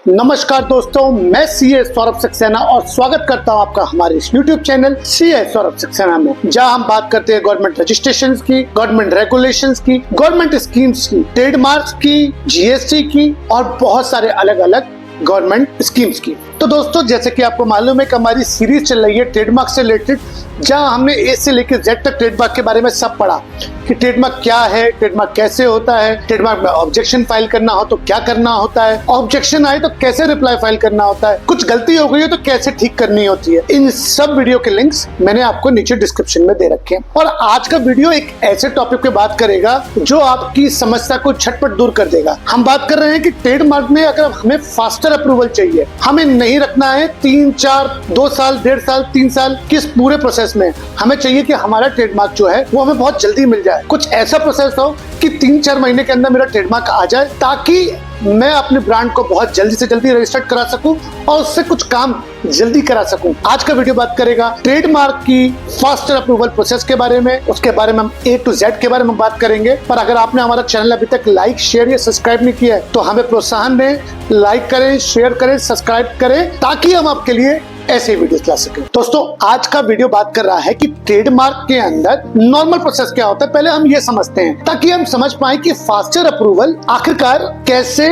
नमस्कार दोस्तों, मैं सीए सौरभ सक्सेना और स्वागत करता हूं आपका हमारे इस YouTube channel CA Saurabh Saxena में, जहां हम बात करते हैं गवर्नमेंट रजिस्ट्रेशन की, गवर्नमेंट रेगुलेशंस की, गवर्नमेंट स्कीम्स की, ट्रेडमार्क्स की, जीएसटी की और बहुत सारे अलग अलग गवर्नमेंट स्कीम्स की। तो दोस्तों, जैसे कि आपको मालूम है कि हमारी सीरीज चल रही है ट्रेडमार्क से रिलेटेड, जहां हमने ए से लेकर जेड तक ट्रेडमार्क के बारे में सब पढ़ा कि ट्रेडमार्क क्या है, ट्रेडमार्क कैसे होता है, ट्रेडमार्क में ऑब्जेक्शन फाइल करना हो तो क्या करना होता है, ऑब्जेक्शन आए तो कैसे रिप्लाई फाइल करना होता है, कुछ गलती हो गई है तो कैसे ठीक करनी होती है। इन सब वीडियो के लिंक्स मैंने आपको नीचे डिस्क्रिप्शन में दे रखे हैं। और आज का वीडियो एक ऐसे टॉपिक पे बात करेगा जो आपकी समस्या को झटपट दूर कर देगा। हम बात कर रहे हैं कि ट्रेडमार्क में अगर हमें फास्टर अप्रूवल चाहिए, हमें नहीं रखना है 3, 4, 2 साल, 1.5 साल, 3 साल किस पूरे प्रोसेस में, हमें चाहिए कि हमारा ट्रेडमार्क जो है वो हमें बहुत जल्दी मिल जाए। कुछ ऐसा प्रोसेस हो कि 3-4 महीने के अंदर मेरा ट्रेडमार्क आ जाए, ताकि मैं अपने ब्रांड को बहुत जल्दी से जल्दी रजिस्टर्ड करा सकूं और उससे कुछ काम जल्दी करा सकूं। आज का वीडियो बात करेगा ट्रेडमार्क की फास्टर अप्रूवल प्रोसेस के बारे में। उसके बारे में हम A to Z के बारे में बात करेंगे। पर अगर आपने हमारा चैनल अभी तक लाइक, शेयर या सब्सक्राइब नहीं किया है तो हमें प्रोत्साहन दें, लाइक करें, शेयर करें, सब्सक्राइब करें, ताकि हम आपके लिए ऐसे वीडियोस ला सके। दोस्तों, आज का वीडियो बात कर रहा है कि ट्रेडमार्क के अंदर नॉर्मल प्रोसेस क्या होता है, पहले हम ये समझते हैं ताकि हम समझ पाए कि फास्टर अप्रूवल आखिरकार कैसे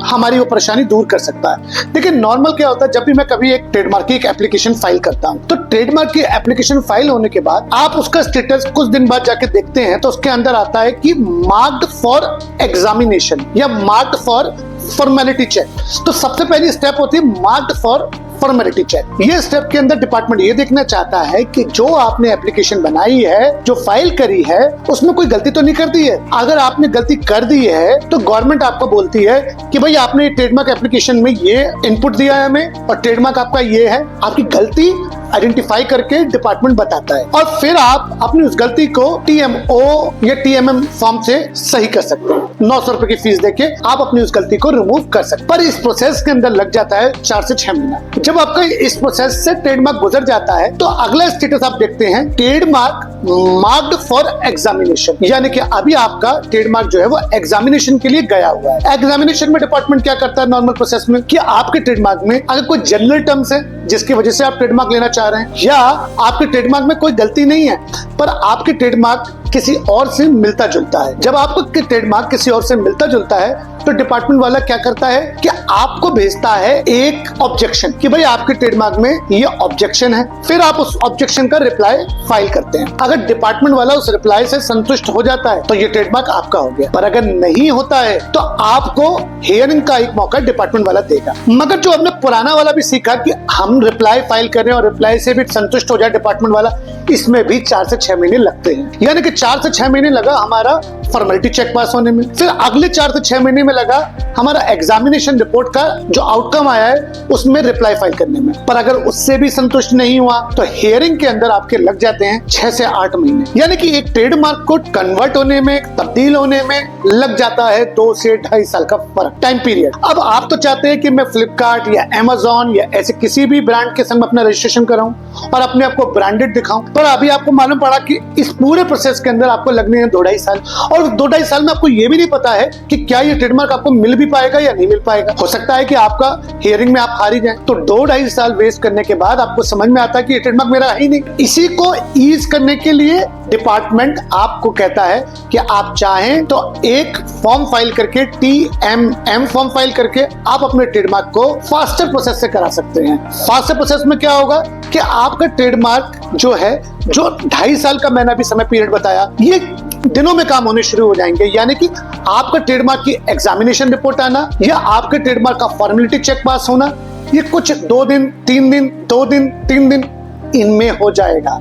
हमारी वो परेशानी दूर कर सकता है। देखिए, नॉर्मल क्या होता है, जब भी मैं कभी एक ट्रेडमार्क की एक एप्लीकेशन फाइल करता हूं, तो ट्रेडमार्क की एप्लीकेशन फाइल होने के बाद आप उसका स्टेटस कुछ दिन बाद जाके देखते हैं तो उसके अंदर आता है कि मार्क्ड फॉर एग्जामिनेशन या मार्क्ड फॉर फॉर्मेलिटी चेक। तो सबसे पहली स्टेप होती है मार्क्ड फॉर फॉर्मेलिटी चेक। ये स्टेप के अंदर डिपार्टमेंट ये देखना चाहता है कि जो आपने एप्लीकेशन बनाई है, जो फाइल करी है, उसमें कोई गलती तो नहीं कर दी है। अगर आपने गलती कर दी है तो गवर्नमेंट आपको बोलती है कि भाई आपने ट्रेडमार्क एप्लीकेशन में ये इनपुट दिया है हमें और ट्रेडमार्क आपका ये है। आपकी गलती आइडेंटिफाई करके डिपार्टमेंट बताता है और फिर आप अपनी उस गलती को TMO या TMM फॉर्म से सही कर सकते हैं। 900 रुपए की फीस देके आप अपनी उस गलती को रिमूव कर सकते हैं। पर इस प्रोसेस के अंदर लग जाता है 4 से 6 महीना। जब आपका इस प्रोसेस से ट्रेडमार्क गुजर जाता है तो अगला स्टेटस आप देखते हैं ट्रेडमार्क मार्क्ड फॉर एग्जामिनेशन, यानी कि अभी आपका ट्रेडमार्क जो है वो एग्जामिनेशन के लिए गया हुआ है। एग्जामिनेशन में डिपार्टमेंट क्या करता है नॉर्मल प्रोसेस में कि आपके ट्रेडमार्क में अगर कोई जनरल टर्म्स है जिसकी वजह से आप ट्रेडमार्क लेना चाह रहे हैं, या आपके ट्रेडमार्क में कोई गलती नहीं है पर आपके ट्रेडमार्क किसी और से मिलता जुलता है, जब आपको ट्रेडमार्क किसी और से मिलता जुलता है तो डिपार्टमेंट वाला क्या करता है कि आपको भेजता है एक ऑब्जेक्शन कि भाई आपके ट्रेडमार्क में ये ऑब्जेक्शन है। फिर आप उस ऑब्जेक्शन का रिप्लाई फाइल करते हैं। अगर डिपार्टमेंट वाला उस रिप्लाई से संतुष्ट हो जाता है तो ये ट्रेडमार्क आपका हो गया। पर अगर नहीं होता है तो आपको हियरिंग का एक मौका डिपार्टमेंट वाला देगा। मगर जो हमने पुराना वाला भी सीखा कि हम रिप्लाई फाइल कर रहे हैं और रिप्लाई से भी संतुष्ट हो जाए डिपार्टमेंट वाला, इसमें भी 4 से 6 महीने लगते हैं। यानी कि 4 से 6 महीने लगा हमारा फॉर्मेलिटी चेक पास होने में, फिर अगले 4 से 6 महीने में लगा हमारा एग्जामिनेशन रिपोर्ट का जो आउटकम आया है उसमें रिप्लाई फाइल करने में। पर अगर उससे भी संतुष्ट नहीं हुआ तो हियरिंग के अंदर आपके लग जाते हैं 6 से 8 महीने। यानी कि एक ट्रेडमार्क को कन्वर्ट होने में, तब्दील होने में लग जाता है 2 से 2.5 साल का फर्क टाइम पीरियड। अब आप तो चाहते हैं कि मैं फ्लिपकार्ट या अमेजॉन या ऐसे किसी भी ब्रांड के संग अपना रजिस्ट्रेशन कराऊं और अपने आप को ब्रांडेड दिखाऊं, पर अभी आपको मालूम पड़ा कि इस पूरे प्रोसेस के अंदर आपको लगने हैं 2-2.5 साल, और 2-2.5 साल में आपको ये भी नहीं पता है कि क्या ये ट्रेडमार्क आपको मिल भी पाएगा या नहीं मिल पाएगा। हो सकता है कि आपका हियरिंग में आप हार ही जाएं, तो 2-2.5 साल वेस्ट करने के बाद आपको समझ में आता है कि ये ट्रेडमार्क मेरा है ही नहीं। इसी को ईज करने के लिए डिपार्टमेंट आपको कहता है कि आप चाहें तो एक फॉर्म फाइल करके, TMM फॉर्म फाइल करके आप अपने ट्रेडमार्क को फास्टर प्रोसेस से करा सकते हैं। फास्टर प्रोसेस में क्या होगा कि आपका ट्रेडमार्क जो है, जो 2.5 साल का मैंने अभी समय पीरियड बताया, ये दिनों में काम होने शुरू हो जाएंगे। यानी कि आपका ट्रेडमार्क की एग्जामिनेशन रिपोर्ट आना या आपके ट्रेडमार्क का फॉर्मेलिटी चेक पास होना, ये कुछ 2 दिन, 3 दिन, 2 दिन, 3 दिन इनमें हो जाएगा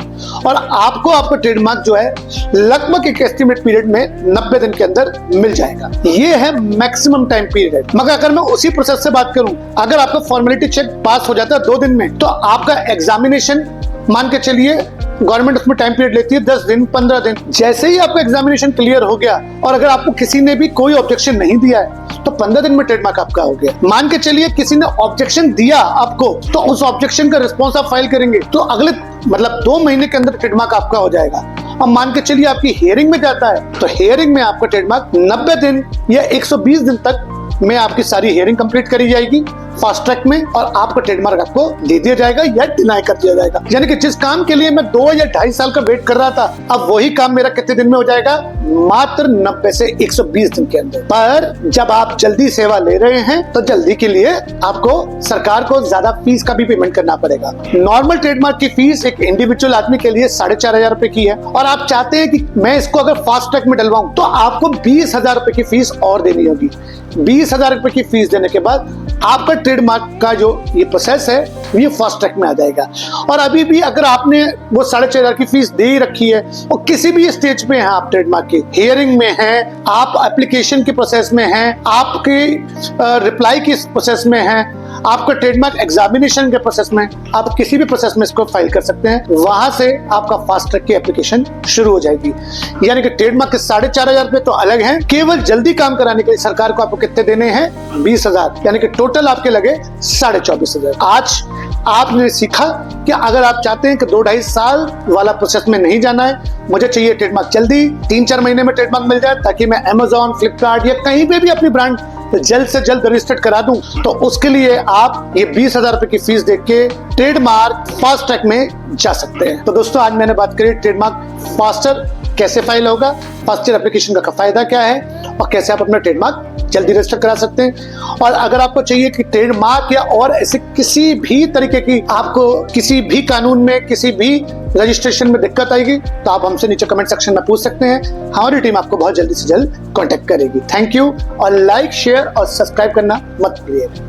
और आपको आपका ट्रेडमार्क जो है लगभग एक एस्टिमेट पीरियड में 90 दिन के अंदर मिल जाएगा। ये है मैक्सिमम टाइम पीरियड। मगर अगर मैं उसी प्रोसेस से बात करूं, अगर आपका फॉर्मेलिटी चेक पास हो जाता है 2 दिन में, तो आपका एग्जामिनेशन मान के चलिए गवर्नमेंट उसमें टाइम पीरियड लेती है 10 दिन, 15 दिन। जैसे ही आपका एग्जामिनेशन क्लियर हो गया और अगर आपको किसी ने भी कोई ऑब्जेक्शन नहीं दिया है तो 15 दिन में ट्रेडमार्क आपका हो गया। मान के चलिए किसी ने ऑब्जेक्शन दिया आपको, तो उस ऑब्जेक्शन का रिस्पॉन्स आप फाइल करेंगे तो अगले 2 महीने के अंदर ट्रेडमार्क आपका हो जाएगा। अब मान के चलिए आपकी हियरिंग में जाता है तो हियरिंग में आपका ट्रेडमार्क 90 दिन या 120 दिन तक में आपकी सारी हियरिंग कंप्लीट करी जाएगी फास्ट ट्रैक में और आपका ट्रेडमार्क आपको दे दिया जाएगा या डिनाई कर दिया जाएगा। यानी कि जिस काम के लिए मैं 2 या 2.5 साल का वेट कर रहा था, अब वही काम मेरा कितने दिन में हो जाएगा? मात्र 90 से 120 दिन के अंदर। पर जब आप जल्दी सेवा ले रहे हैं तो जल्दी के लिए आपको सरकार को ज्यादा फीस का भी पेमेंट करना पड़ेगा। नॉर्मल ट्रेडमार्क की फीस एक इंडिविजुअल आदमी के लिए 4,500 रुपए की है और आप चाहते हैं कि मैं इसको अगर फास्ट ट्रैक में डलवाऊं तो आपको 20,000 रुपए की फीस और देनी होगी। 20,000 रुपए की फीस देने के बाद आपका ट्रेडमार्क का जो ये प्रोसेस है ये फास्ट ट्रैक में आ जाएगा। और अभी भी अगर आपने वो 4,500 की फीस दे ही रखी है और किसी भी स्टेज पे हैं आप, ट्रेडमार्क की हियरिंग में हैं, आप एप्लीकेशन के प्रोसेस में हैं, आपके रिप्लाई की प्रोसेस में हैं, आपका ट्रेडमार्क एग्जामिनेशन के प्रोसेस में, आप किसी भी प्रोसेस में इसको फाइल कर सकते हैं। वहां से आपका फास्ट ट्रैक की एप्लीकेशन शुरू हो जाएगी। यानी कि ट्रेडमार्क के 4,500 रुपए तो अलग हैं, केवल जल्दी काम कराने के लिए सरकार को आपको कितने देने हैं? 20,000, यानी कि टोटल आपके लगे 24,500। आज आपने सीखा कि अगर आप चाहते हैं कि 2-2.5 साल वाला प्रोसेस में नहीं जाना है, मुझे चाहिए ट्रेडमार्क जल्दी 3-4 महीने में ट्रेडमार्क मिल जाए ताकि मैं Amazon, फ्लिपकार्ट या कहीं पे भी अपनी ब्रांड जल्द से जल्द रजिस्टर्ड करा दूं, तो उसके लिए आप ये 20,000 रुपए की फीस देख के ट्रेडमार्क फास्ट ट्रैक में जा सकते हैं। तो दोस्तों आज मैंने बात करी ट्रेडमार्क फास्टर कैसे फाइल होगा, फास्टर एप्लीकेशन का फायदा क्या है और कैसे आप अपना ट्रेडमार्क जल्दी रजिस्टर करा सकते हैं। और अगर आपको चाहिए कि ट्रेडमार्क या और ऐसे किसी भी तरीके की आपको किसी भी कानून में किसी भी रजिस्ट्रेशन में दिक्कत आएगी तो आप हमसे नीचे कमेंट सेक्शन में पूछ सकते हैं। हमारी टीम आपको बहुत जल्दी से जल्द कांटेक्ट करेगी। थैंक यू और लाइक, शेयर और सब्सक्राइब करना मत भूलिएगा।